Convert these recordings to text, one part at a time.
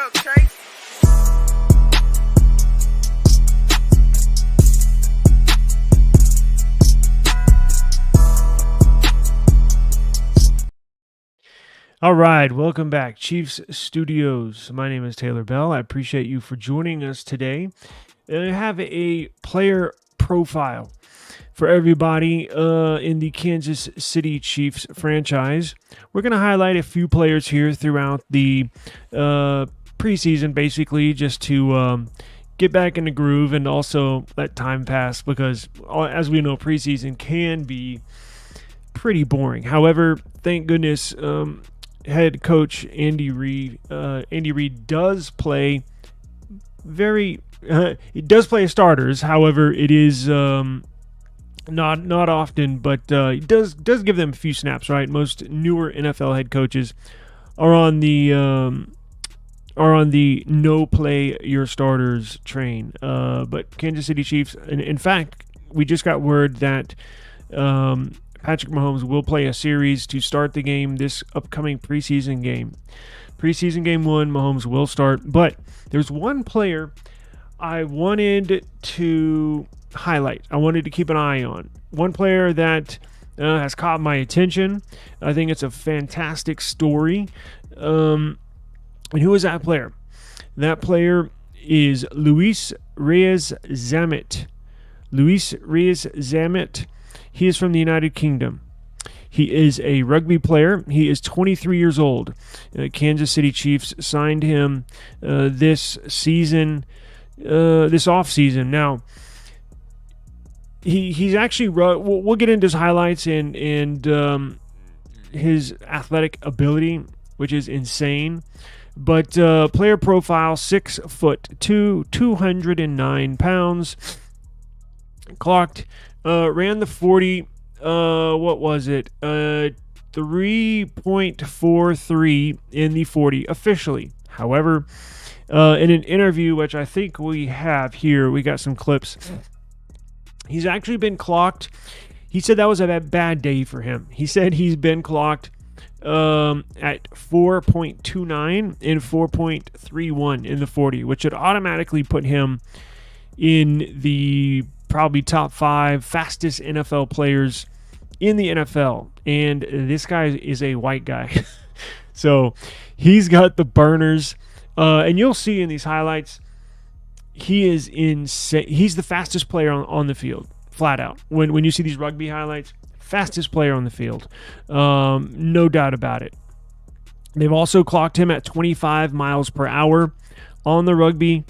up, Trace? All right, welcome back, Chiefs Studios. My name is Taylor Bell. I appreciate you for joining us today. I have a player profile for everybody in the Kansas City Chiefs franchise. We're going to highlight a few players here throughout the preseason, basically, just to get back in the groove and also let time pass because, as we know, preseason can be pretty boring. However, thank goodness head coach Andy Reid does play he does play starters. However, it is not often, but he does give them a few snaps. Right, most newer NFL head coaches are on the no play your starters train. But Kansas City Chiefs, in fact, we just got word that Patrick Mahomes will play a series to start the game, this upcoming preseason game. Preseason game 1, Mahomes will start. But there's one player I wanted to highlight. I wanted to keep an eye on. One player that has caught my attention. I think it's a fantastic story. And who is that player? That player is Rees-Zammit. Rees-Zammit. He is from the United Kingdom. He is a rugby player. He is 23 years old. Kansas City Chiefs signed him this offseason. Now, he's actually we'll get into his highlights and his athletic ability, which is insane. But player profile: 6'2", 209 pounds. Clocked. Ran the 40, what was it? 3.43 in the 40 officially. However, in an interview, which I think we have here, we got some clips. He's actually been clocked. He said that was a bad day for him. He said he's been clocked at 4.29 and 4.31 in the 40, which would automatically put him in the probably top 5 fastest NFL players in the NFL. And this guy is a white guy. So he's got the burners. And you'll see in these highlights, he is insane. He's the fastest player on the field, flat out. When you see these rugby highlights, fastest player on the field. No doubt about it. They've also clocked him at 25 miles per hour on the rugby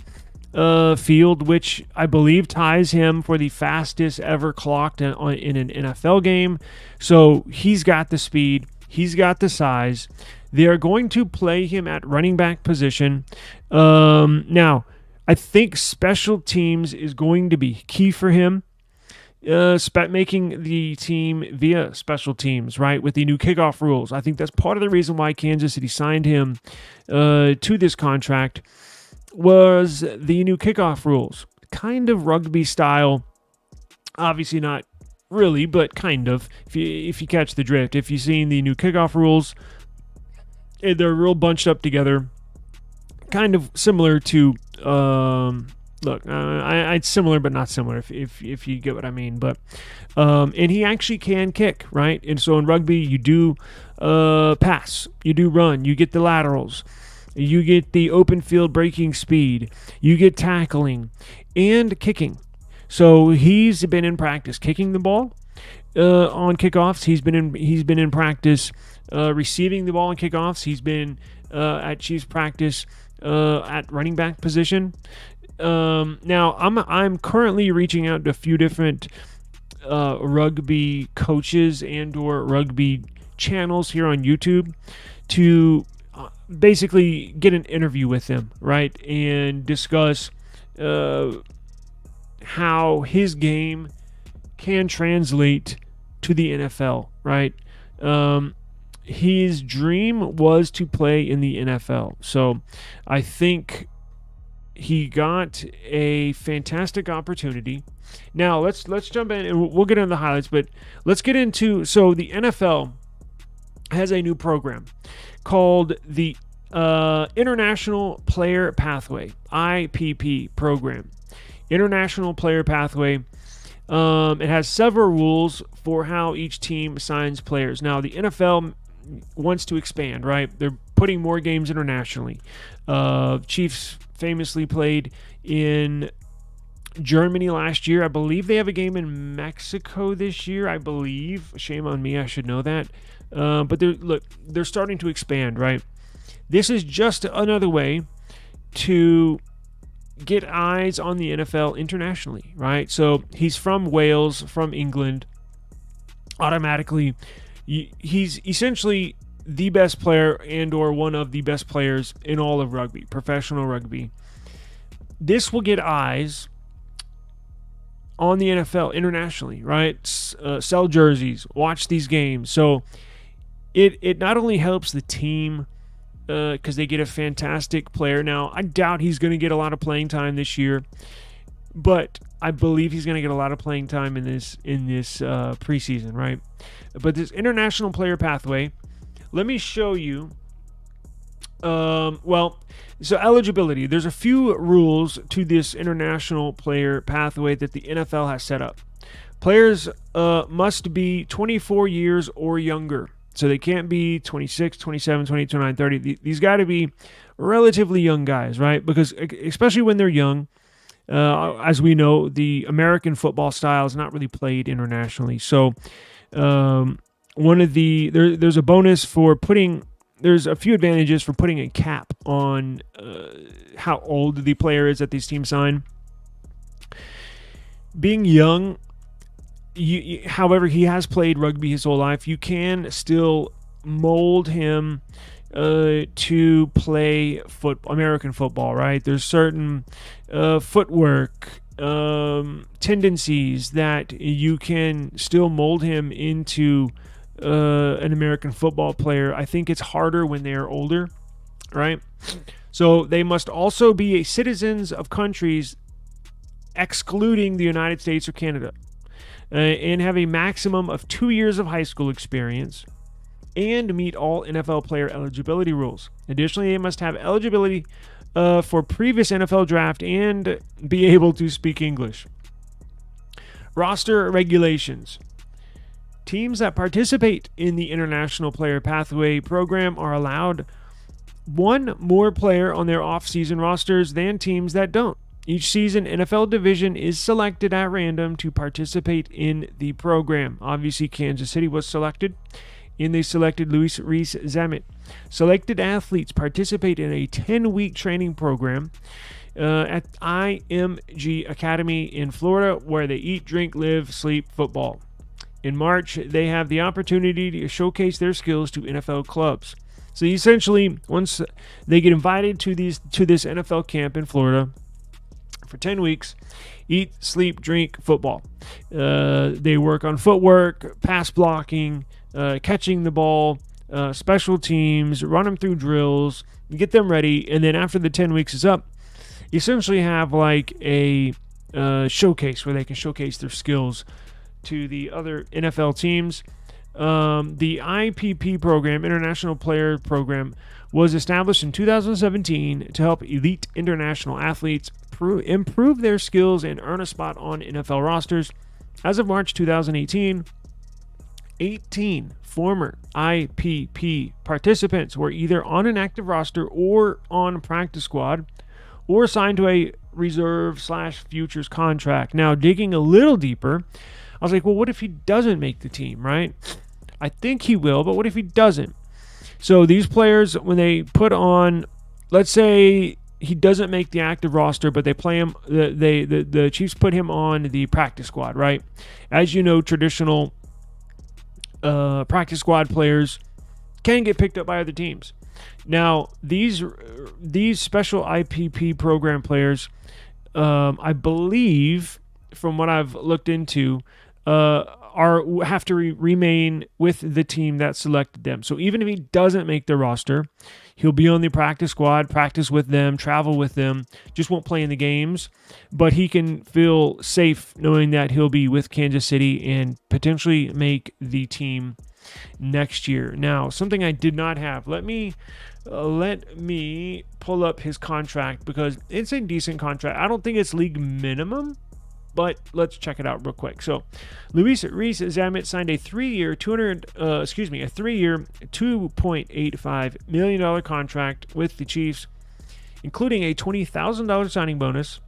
field, which I believe ties him for the fastest ever clocked in an NFL game. So he's got the speed, he's got the size. They are going to play him at running back position. Now, I think special teams is going to be key for him. Making the team via special teams, right, with the new kickoff rules. I think that's part of the reason why Kansas City signed him to this contract. Was the new kickoff rules. Kind of rugby style. Obviously not really, but kind of. If you catch the drift. If you've seen the new kickoff rules, they're real bunched up together. Kind of similar to... I'd similar but not similar, if you get what I mean. But and he actually can kick, right? And so in rugby, you do pass. You do run. You get the laterals. You get the open field breaking speed. You get tackling and kicking. So he's been in practice kicking the ball on kickoffs. He's been in practice receiving the ball on kickoffs. He's been at Chiefs practice at running back position. Now I'm currently reaching out to a few different rugby coaches and or rugby channels here on YouTube to basically get an interview with him, right, and discuss how his game can translate to the NFL, right? His dream was to play in the NFL, so I think he got a fantastic opportunity. Now let's jump in and we'll get into the highlights, but let's get into, so the NFL has a new program called the International Player Pathway, IPP program. International Player Pathway. It has several rules for how each team assigns players. Now, the NFL wants to expand, right? They're putting more games internationally. Chiefs famously played in Germany last year. I believe they have a game in Mexico this year. I believe. Shame on me. I should know that. But they're starting to expand, right? This is just another way to get eyes on the NFL internationally, right? So he's from Wales, from England. Automatically, he's essentially the best player and or one of the best players in all of rugby, professional rugby. This will get eyes on the NFL internationally, right? Sell jerseys, watch these games. So it not only helps the team because they get a fantastic player. Now, I doubt he's going to get a lot of playing time this year, but I believe he's going to get a lot of playing time in this preseason, right? But this international player pathway, let me show you. So eligibility. There's a few rules to this international player pathway that the NFL has set up. Players must be 24 years or younger. So they can't be 26, 27, 28, 29, 30. These got to be relatively young guys, right? Because especially when they're young, as we know, the American football style is not really played internationally. So there's a bonus for putting, there's a few advantages for putting a cap on how old the player is that these teams sign. Being young, however, he has played rugby his whole life. You can still mold him to play American football, right? There's certain footwork tendencies that you can still mold him into an American football player. I think it's harder when they are older, right? So they must also be citizens of countries excluding the United States or Canada. And have a maximum of 2 years of high school experience and meet all NFL player eligibility rules. Additionally, they must have eligibility for previous NFL draft and be able to speak English. Roster regulations. Teams that participate in the International Player Pathway program are allowed one more player on their off-season rosters than teams that don't. Each season, NFL division is selected at random to participate in the program. Obviously, Kansas City was selected, and they selected Rees-Zammit. Selected athletes participate in a 10-week training program at IMG Academy in Florida, where they eat, drink, live, sleep football. In March, they have the opportunity to showcase their skills to NFL clubs. So essentially, once they get invited to this NFL camp in Florida, for 10 weeks, eat, sleep, drink, football. They work on footwork, pass blocking, catching the ball, special teams, run them through drills, get them ready, and then after the 10 weeks is up, you essentially have like a showcase where they can showcase their skills to the other NFL teams. The IPP program, International Player Program, was established in 2017 to help elite international athletes improve their skills and earn a spot on NFL rosters. As of March 2018, 18 former IPP participants were either on an active roster or on a practice squad or signed to a reserve/futures contract. Now, digging a little deeper, I was like, well, what if he doesn't make the team, right? I think he will, but what if he doesn't? So these players, when they put on, let's say he doesn't make the active roster, but they play him, the Chiefs put him on the practice squad, right? As you know, traditional practice squad players can get picked up by other teams. Now, these special IPP program players, I believe, from what I've looked into, have to remain with the team that selected them. So even if he doesn't make the roster, he'll be on the practice squad, practice with them, travel with them, just won't play in the games. But he can feel safe knowing that he'll be with Kansas City and potentially make the team next year. Now, something I did not have. Let me pull up his contract because it's a decent contract. I don't think it's league minimum, but let's check it out real quick. So, Rees-Zammit signed a 3-year, $2.85 million contract with the Chiefs, including a $20,000 signing bonus,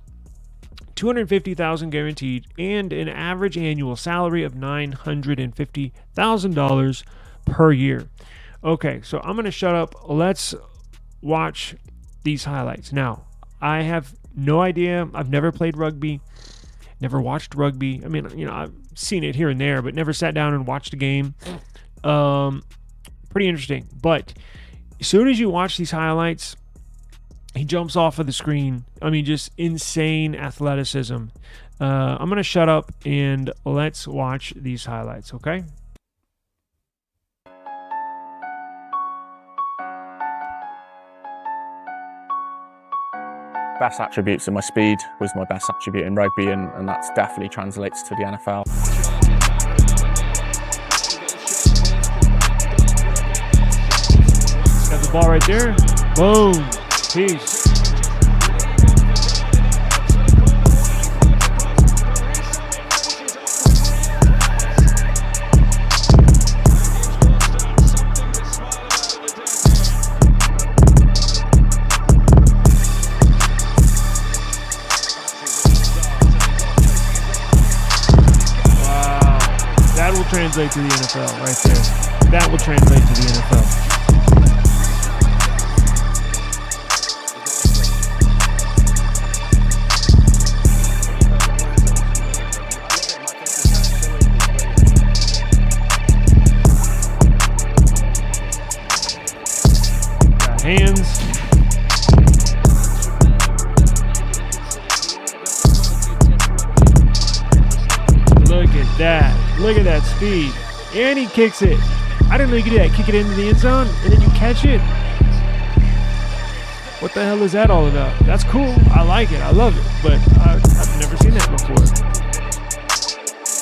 $250,000 guaranteed, and an average annual salary of $950,000 per year. Okay, so I'm gonna shut up. Let's watch these highlights. Now, I have no idea. I've never played rugby. Never watched rugby. I mean, I've seen it here and there, but never sat down and watched a game. Pretty interesting. But as soon as you watch these highlights, he jumps off of the screen. I mean, just insane athleticism. I'm going to shut up and let's watch these highlights, okay? Best attributes of my speed was my best attribute in rugby, and that definitely translates to the NFL. Got the ball right there. Boom. Peace. That will translate to the NFL right there. That will translate to the NFL. Got hands. Look at that. Look at that speed. And he kicks it. I didn't know you could do that. Kick it into the end zone, and then you catch it. What the hell is that all about? That's cool. I like it. I love it. But I've never seen that before.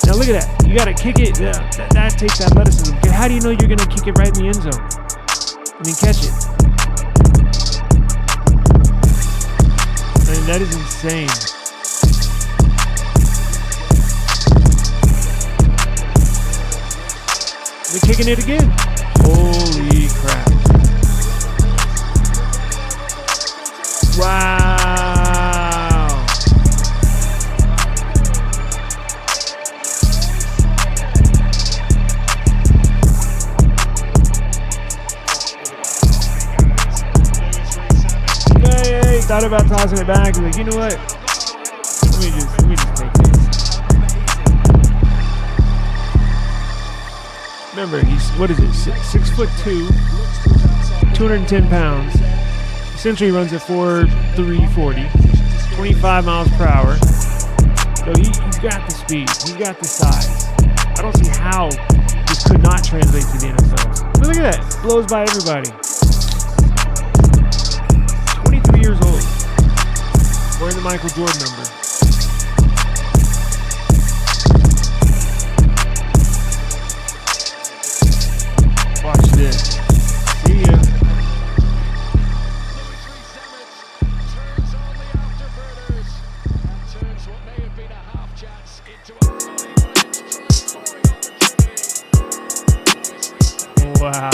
Now look at that. You got to kick it. That takes athleticism. Okay, how do you know you're going to kick it right in the end zone? And then catch it. I mean, that is insane. They're kicking it again. Holy crap. Wow. Hey, thought about tossing it back. He's like, you know what? Let me just take this. Remember, he's, 6'2", 210 pounds. Essentially runs at 4.340, 25 miles per hour. So he's got the speed. He's got the size. I don't see how this could not translate to the NFL. But look at that. Blows by everybody. 23 years old. Wearing the Michael Jordan number. Watch this. See ya. Wow.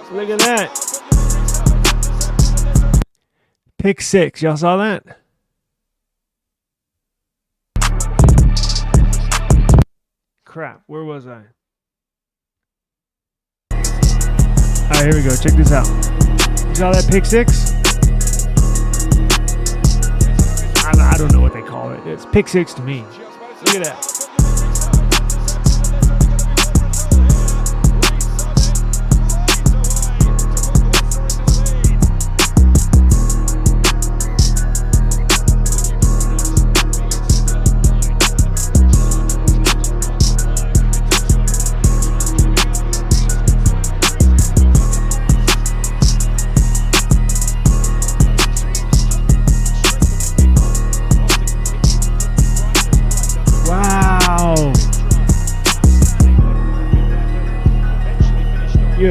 Look at that. Pick six. Y'all saw that? Crap. Where was I? All right, here we go. Check this out. You saw that pick six? I don't know what they call it. It's pick six to me. Look at that.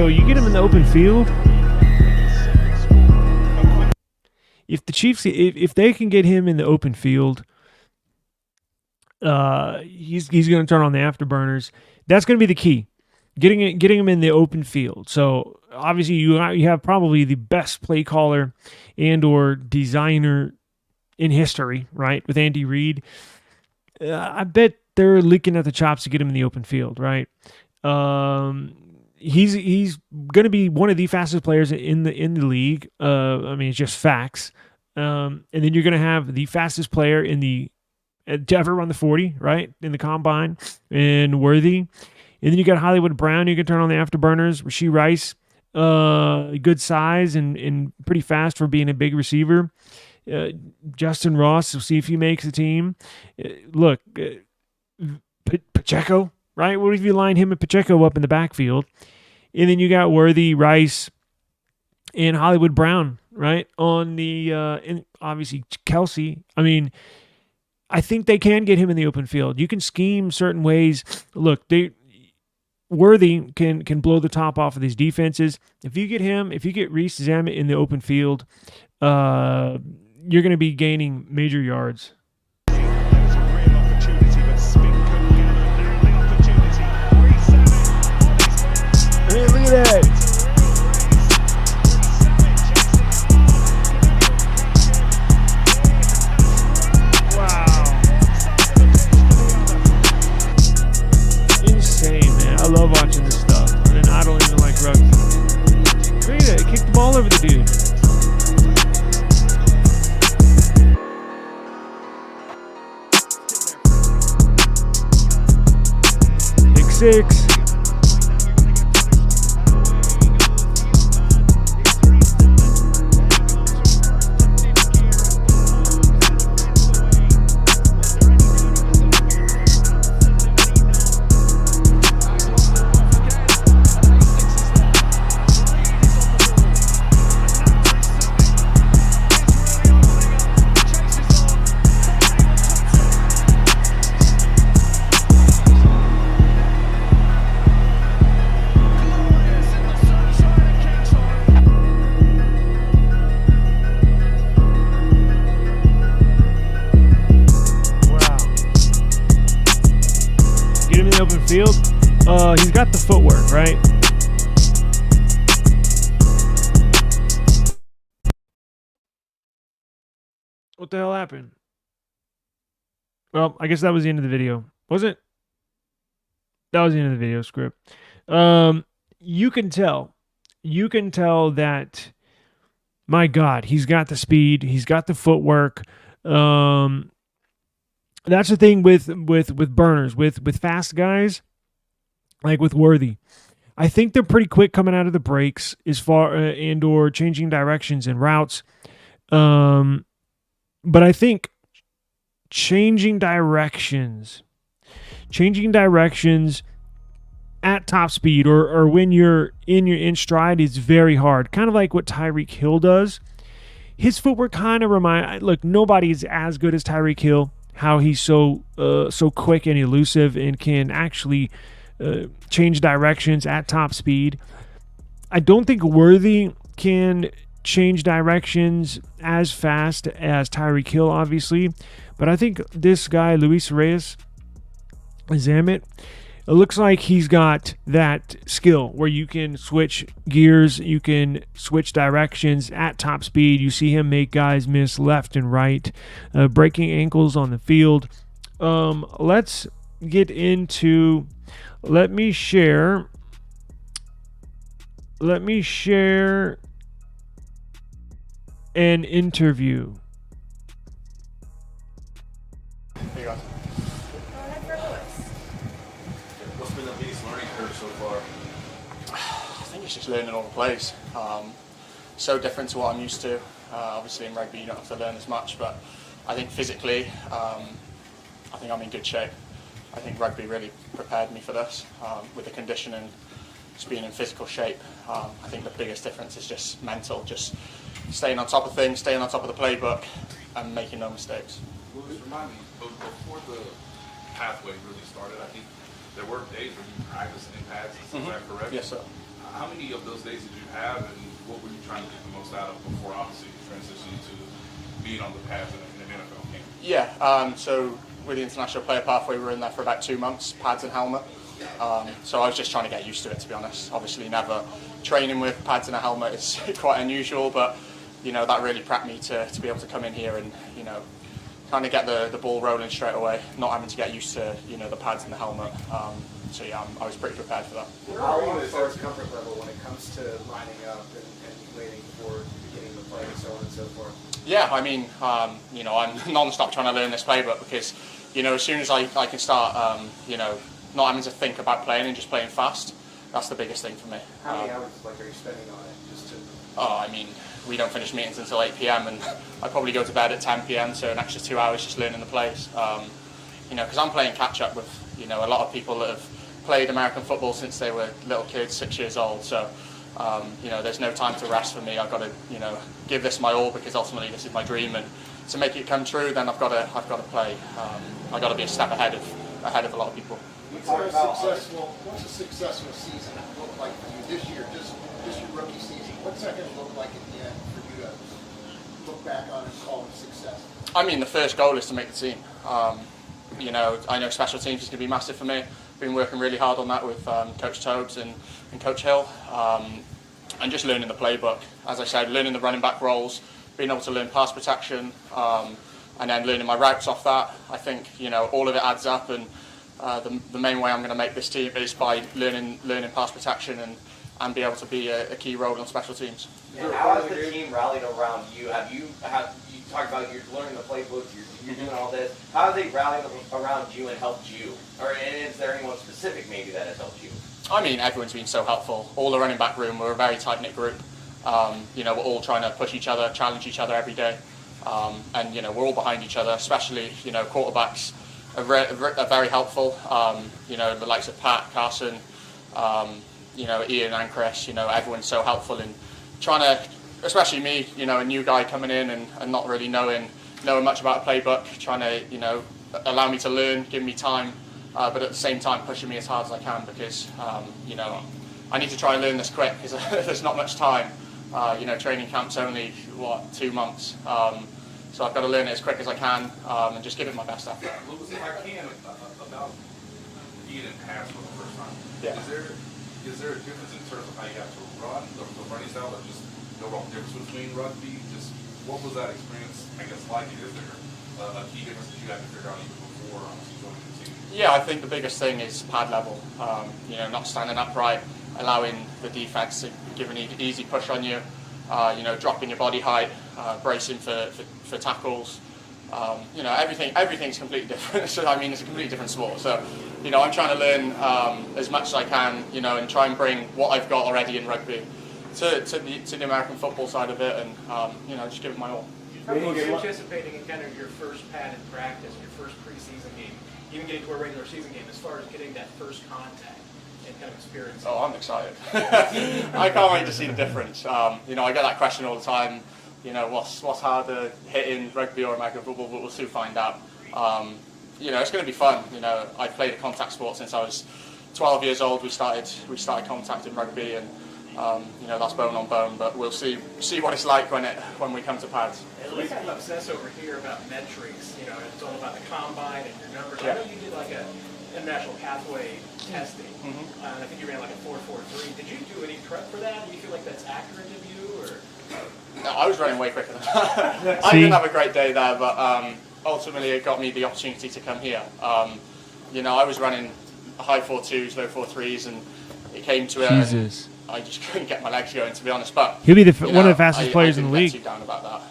So you get him in the open field. If the Chiefs, if they can get him in the open field, he's going to turn on the afterburners. That's going to be the key, getting him in the open field. So obviously you have probably the best play caller and or designer in history, right? With Andy Reid, I bet they're leaking at the chops to get him in the open field, right? He's going to be one of the fastest players in the league. I mean, it's just facts. And then you're going to have the fastest player to ever run the 40, right, in the combine, and Worthy. And then you got Hollywood Brown. You can turn on the afterburners. Rashee Rice, good size and pretty fast for being a big receiver. Justin Ross, we'll see if he makes the team. Look, Pacheco, right? What if you line him and Pacheco up in the backfield? And then you got Worthy, Rice, and Hollywood Brown, right? On the, and obviously Kelsey. I mean, I think they can get him in the open field. You can scheme certain ways. Look, Worthy can blow the top off of these defenses. If you get Rees-Zammit in the open field, you're going to be gaining major yards. Hey, look at that. Wow. Insane, man. I love watching this stuff. And I don't even like rugby. Look at that. It kicked the ball over the dude. Pick 6. Field. He's got the footwork, right? What the hell happened? Well, I guess that was the end of the video. Was it? That was the end of the video script. You can tell that, my God, he's got the speed. He's got the footwork. That's the thing with burners, with fast guys, like with Worthy. I think they're pretty quick coming out of the breaks as far and or changing directions and routes. But I think changing directions at top speed or when you're in stride is very hard. Kind of like what Tyreek Hill does. His footwork kind of look, nobody's as good as Tyreek Hill. How he's so quick and elusive and can actually change directions at top speed. I don't think Worthy can change directions as fast as Tyreek Hill, obviously. But I think this guy, Rees-Zammit, it looks like he's got that skill where you can switch gears, you can switch directions at top speed. You see him make guys miss left and right, breaking ankles on the field. Let's get into, let me share an interview. Hey guys. What's been the biggest learning curve so far? I think it's just learning all the plays. So different to what I'm used to. Obviously in rugby you don't have to learn as much, but I think physically, I think I'm in good shape. I think rugby really prepared me for this, with the conditioning, just being in physical shape. I think the biggest difference is just mental, just staying on top of things, staying on top of the playbook, and making no mistakes. Well, just remind me, before the pathway really started, I think there were days when you practiced in pads and stuff like that, correct? Yes, sir. How many of those days did you have, and what were you trying to get the most out of before obviously transitioning to being on the pads in an NFL game? Yeah, so with the International Player Pathway, we were in there for about 2 months, pads and helmet. So I was just trying to get used to it, to be honest. Obviously, never training with pads and a helmet is quite unusual, but that really prepped me to be able to come in here and kind of get the ball rolling straight away, not having to get used to the pads and the helmet. So yeah, I was pretty prepared for that. How are you as far as comfort level when it comes to lining up and waiting for beginning the play and so on and so forth? Yeah, I mean, I'm non-stop trying to learn this playbook because, as soon as I can start, not having to think about playing and just playing fast, that's the biggest thing for me. How many hours are you spending on it? Just to... I mean, we don't finish meetings until 8 p.m. and I probably go to bed at 10 p.m. so an extra 2 hours just learning the plays. Because I'm playing catch up with a lot of people that have played American football since they were little kids, 6 years old. So there's no time to rest for me. I've got to give this my all because ultimately this is my dream, and to make it come true, then I've got to play. I've got to be a step ahead of a lot of people. What's a successful season look like for you this year, just your rookie season? What's that going to look like at the end for you to look back on and call it a success? I mean, the first goal is to make the team. I know special teams is going to be massive for me. Been working really hard on that with Coach Tobes and Coach Hill, and just learning the playbook. As I said, learning the running back roles, being able to learn pass protection, and then learning my routes off that. I think all of it adds up, and the main way I'm going to make this team is by learning pass protection and be able to be a key role on special teams. And how has the team rallied around you? You talked about you're learning the playbook, you're doing all this. How have they rallied around you and helped you? Or is there anyone specific maybe that has helped you? I mean, everyone's been so helpful. All the running back room, we're a very tight-knit group. We're all trying to push each other, challenge each other every day. And we're all behind each other, especially, quarterbacks are very helpful. The likes of Pat, Carson, Ian and Chris, everyone's so helpful in trying to, especially me, a new guy coming in and not really knowing much about a playbook, trying to, allow me to learn, give me time, but at the same time pushing me as hard as I can because, I need to try and learn this quick because there's not much time. Training camp's only, 2 months. So I've got to learn it as quick as I can and just give it my best effort. Lucas, if I can, about being in pass for the first time. Yeah. Is there a difference in terms of how you have to run, the running style, or just the overall difference between rugby? Just what was that experience, I guess, like? Is there a key difference that you had to figure out even before joining the team? Yeah, I think the biggest thing is pad level. Not standing upright, allowing the defense to give an easy push on you. Dropping your body height, bracing for tackles. Everything's completely different. So I mean, it's a completely different sport. So, I'm trying to learn as much as I can, and try and bring what I've got already in rugby to the American football side of it, and just give it my all. How are you anticipating in kind of your first pad in practice, your first preseason game, even getting to a regular season game, as far as getting that first contact and kind of experience? Oh, I'm excited. I can't wait to see the difference. I get that question all the time. What's harder, hitting rugby or American football? But we'll soon find out. It's going to be fun. I played a contact sport since I was 12 years old. We started contact in rugby, and that's bone on bone. But we'll see what it's like when we come to pads. We kind of obsess over here about metrics. It's all about the combine and your numbers. Yeah. I know you did like a international pathway testing, and I think you ran like a 4.43. Did you do any prep for that? Do you feel like that's accurate of you, or? No, I was running way quicker than that. I didn't have a great day there, but ultimately it got me the opportunity to come here. I was running high 4.2s, low 4.3s, and it came to it. Jesus. I just couldn't get my legs going, to be honest. But He'll be one of the fastest players in the I league. didn't get too down about that.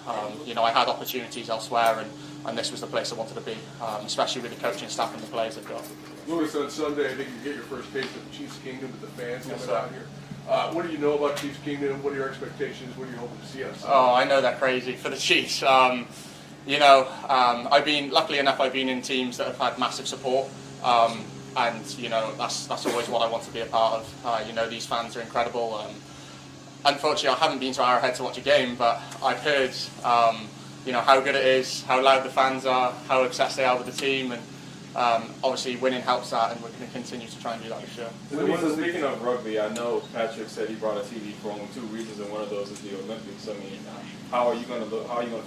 I had opportunities elsewhere, and this was the place I wanted to be, especially with the coaching staff and the players I've got. Louis, on Sunday, I think you get your first taste of the Chiefs Kingdom with the fans Yes, coming sir. out here. What do you know about Chiefs Kingdom? What are your expectations? What are you hoping to see us? Oh, I know they're crazy for the Chiefs. Luckily enough, I've been in teams that have had massive support. And that's always what I want to be a part of. These fans are incredible. Unfortunately, I haven't been to Arrowhead to watch a game, but I've heard, how good it is, how loud the fans are, how obsessed they are with the team, and obviously winning helps that, and we're going to continue to try and do that this year. Speaking of rugby, I know Patrick said he brought a TV for only 2 reasons, and one of those is the Olympics. I mean, how are you going to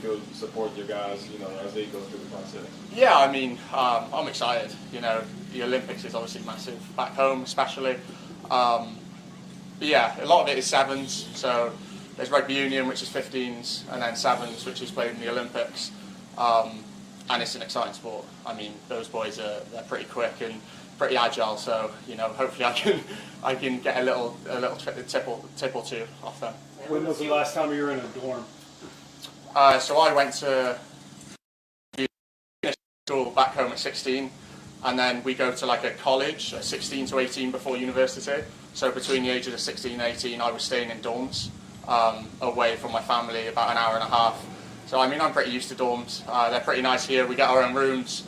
feel to support your guys, as they go through the process? Yeah, I mean, I'm excited. The Olympics is obviously massive back home, especially. But yeah, a lot of it is sevens. So there's rugby union, which is 15s, and then sevens, which is played in the Olympics. And it's an exciting sport. I mean, those boys they're pretty quick and pretty agile. So hopefully I can get a little tip or two off them. When was the last time you were in a dorm? So I went to school back home at 16, and then we go to like a college at 16 to 18 before university. So between the ages of 16 and 18, I was staying in dorms away from my family, about an hour and a half. So I mean, I'm pretty used to dorms. They're pretty nice here. We get our own rooms.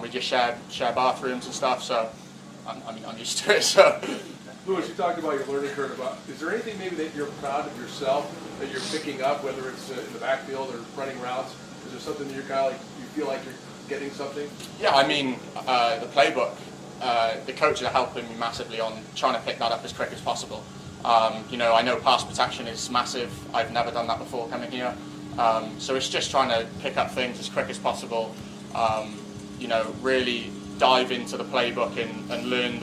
We just share bathrooms and stuff. So I'm used to it. So. Louis, you talked about your learning curve. Is there anything maybe that you're proud of yourself that you're picking up, whether it's in the backfield or running routes? Is there something that you're kind of like you feel like you're getting something? Yeah, I mean, the playbook. The coaches are helping me massively on trying to pick that up as quick as possible. I know pass protection is massive. I've never done that before coming here. So it's just trying to pick up things as quick as possible. Really dive into the playbook and learn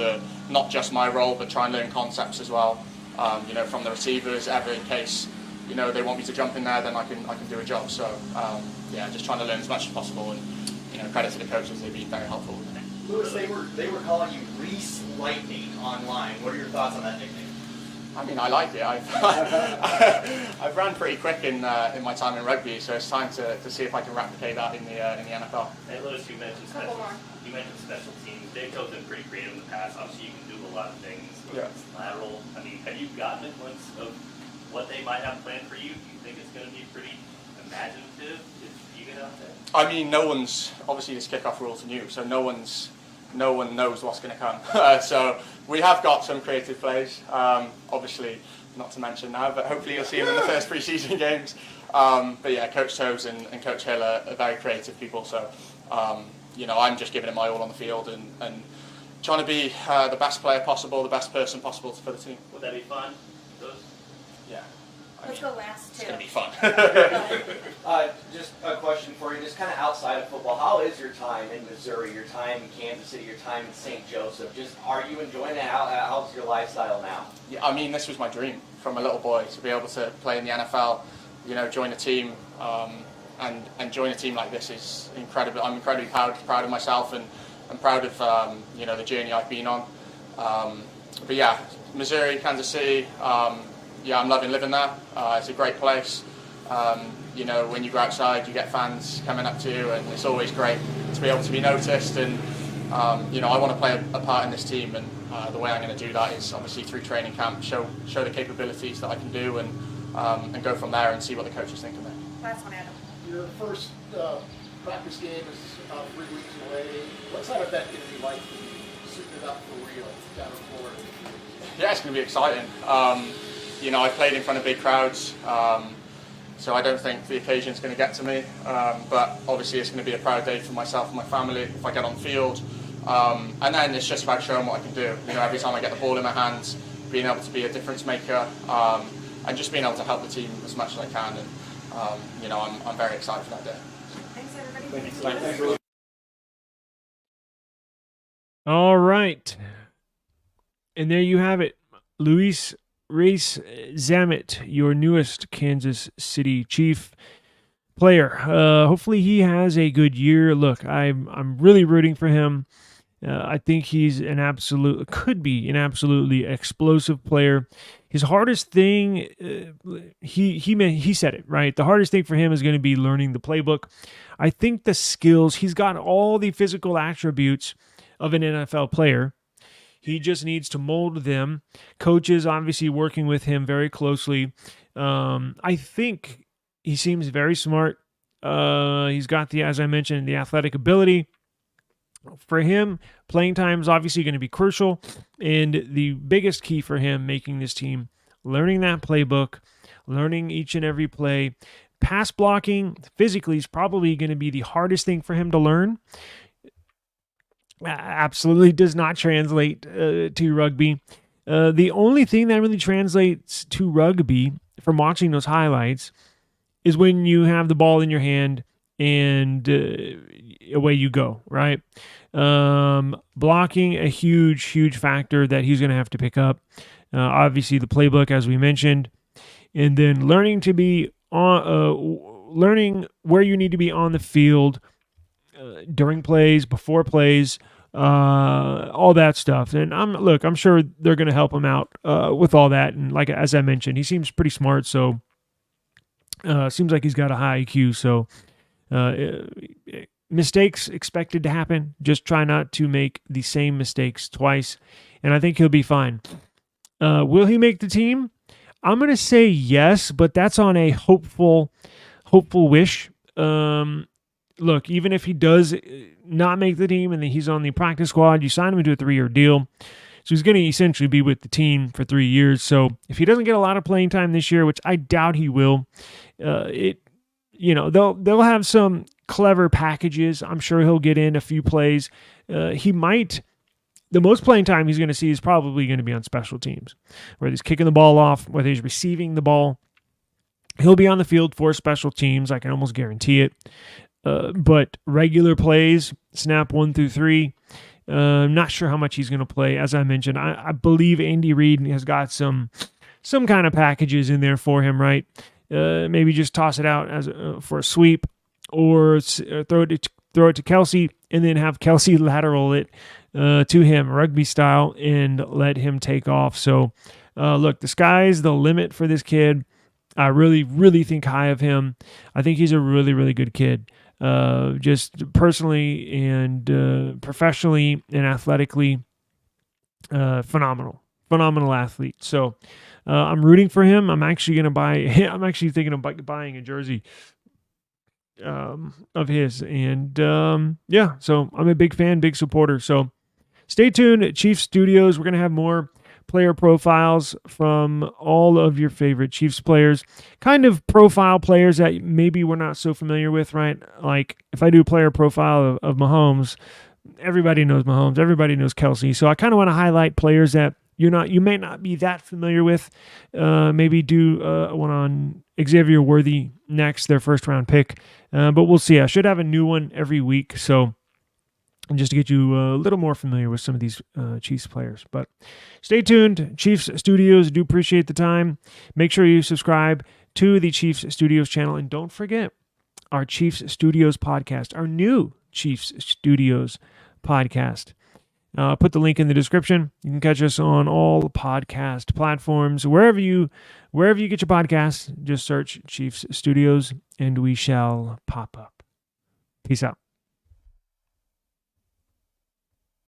not just my role, but try and learn concepts as well. From the receivers, ever in case they want me to jump in there, then I can do a job. So just trying to learn as much as possible. And credit to the coaches, they've been very helpful with me. Louis, they were calling you Rees Lightning online. What are your thoughts on that nickname? I mean, I like it. I've ran pretty quick in my time in rugby, so it's time to see if I can replicate that in the NFL. Hey, Louis, you mentioned special teams. Dave Coe's been pretty creative in the past. Obviously, you can do a lot of things. Yeah. Lateral. I mean, have you gotten a glimpse of what they might have planned for you? Do you think it's going to be pretty imaginative if you get out there? I mean, no one's obviously this kickoff rules are new, so no one knows what's going to come. So we have got some creative plays. Obviously, not to mention now, but hopefully you'll see them in the first pre-season games. But yeah, Coach Toes and Coach Hill are very creative people. So I'm just giving it my all on the field and trying to be the best player possible, the best person possible for the team. Would that be fun? Yeah. Let's go last two. It's going to be fun. Just a question for you, just kind of outside of football, how is your time in Missouri, your time in Kansas City, your time in St. Joseph? Just, are you enjoying it? How's your lifestyle now? Yeah, I mean, this was my dream from a little boy, to be able to play in the NFL, join a team, and join a team like this is incredible. I'm incredibly proud of myself and proud of the journey I've been on. But yeah, Missouri, Kansas City. I'm loving living there. It's a great place. When you go outside, you get fans coming up to you, and it's always great to be able to be noticed. And I want to play a part in this team, and the way I'm going to do that is obviously through training camp, show the capabilities that I can do, and go from there and see what the coaches think of me. Last one, Adam. Your first practice game is 3 weeks away. What's that event going to be like for you, suiting it up for real down in Florida? Yeah, it's going to be exciting. I've played in front of big crowds, so I don't think the occasion's going to get to me. But obviously it's going to be a proud day for myself and my family if I get on field. And then it's just about showing what I can do. Every time I get the ball in my hands, being able to be a difference maker, and just being able to help the team as much as I can. And I'm very excited for that day. Thanks, everybody. Thanks. All right. And there you have it. Rees-Zammit, your newest Kansas City Chief player. Hopefully he has a good year. Look, I'm really rooting for him. I think he's could be an absolutely explosive player. His hardest thing, he said it, right? The hardest thing for him is going to be learning the playbook. I think the skills, he's got all the physical attributes of an NFL player. He just needs to mold them. Coaches obviously working with him very closely. I think he seems very smart. He's got as I mentioned, the athletic ability. For him, playing time is obviously going to be crucial. And the biggest key for him making this team, learning that playbook, learning each and every play. Pass blocking physically is probably going to be the hardest thing for him to learn. absolutely does not translate to rugby. The only thing that really translates to rugby from watching those highlights is when you have the ball in your hand and away you go, right? Blocking, a huge factor that he's going to have to pick up. Obviously, the playbook, as we mentioned, and then learning to be on, learning where you need to be on the field during plays, before plays, all that stuff. And I'm sure they're going to help him out with all that. And like as I mentioned, he seems pretty smart, so seems like he's got a high IQ. So mistakes expected to happen. Just try not to make the same mistakes twice, and I think he'll be fine. Will he make the team? I'm going to say yes, but that's on a hopeful wish. Look, even if he does not make the team and he's on the practice squad, you sign him to a 3-year deal. So he's going to essentially be with the team for 3 years. So if he doesn't get a lot of playing time this year, which I doubt he will, they'll have some clever packages. I'm sure he'll get in a few plays. He might. The most playing time he's going to see is probably going to be on special teams, whether he's kicking the ball off, whether he's receiving the ball. He'll be on the field for special teams. I can almost guarantee it. But regular plays, snap 1 through 3, I'm not sure how much he's going to play. As I mentioned, I believe Andy Reid has got some kind of packages in there for him, right? Maybe just toss it out as for a sweep, or throw it to Kelsey, and then have Kelsey lateral it to him, rugby style, and let him take off. So, look, the sky's the limit for this kid. I really think high of him. I think he's a really good kid. Just personally and professionally and athletically, phenomenal athlete. So I'm rooting for him. I'm actually gonna buy. I'm actually thinking of buying a jersey of his, and so I'm a big fan, big supporter. So stay tuned at Chiefs Studios. We're gonna have more player profiles from all of your favorite Chiefs players, kind of profile players that maybe we're not so familiar with, right? Like if I do a player profile of Mahomes, everybody knows Mahomes, everybody knows Kelsey. So I kind of want to highlight players that you may not be that familiar with. Maybe do one on Xavier Worthy next, their first round pick. But we'll see. I should have a new one every week. So just to get you a little more familiar with some of these Chiefs players. But stay tuned. Chiefs Studios, do appreciate the time. Make sure you subscribe to the Chiefs Studios channel. And don't forget our Chiefs Studios podcast, our new Chiefs Studios podcast. Put the link in the description. You can catch us on all podcast platforms. Wherever you get your podcasts, just search Chiefs Studios and we shall pop up. Peace out.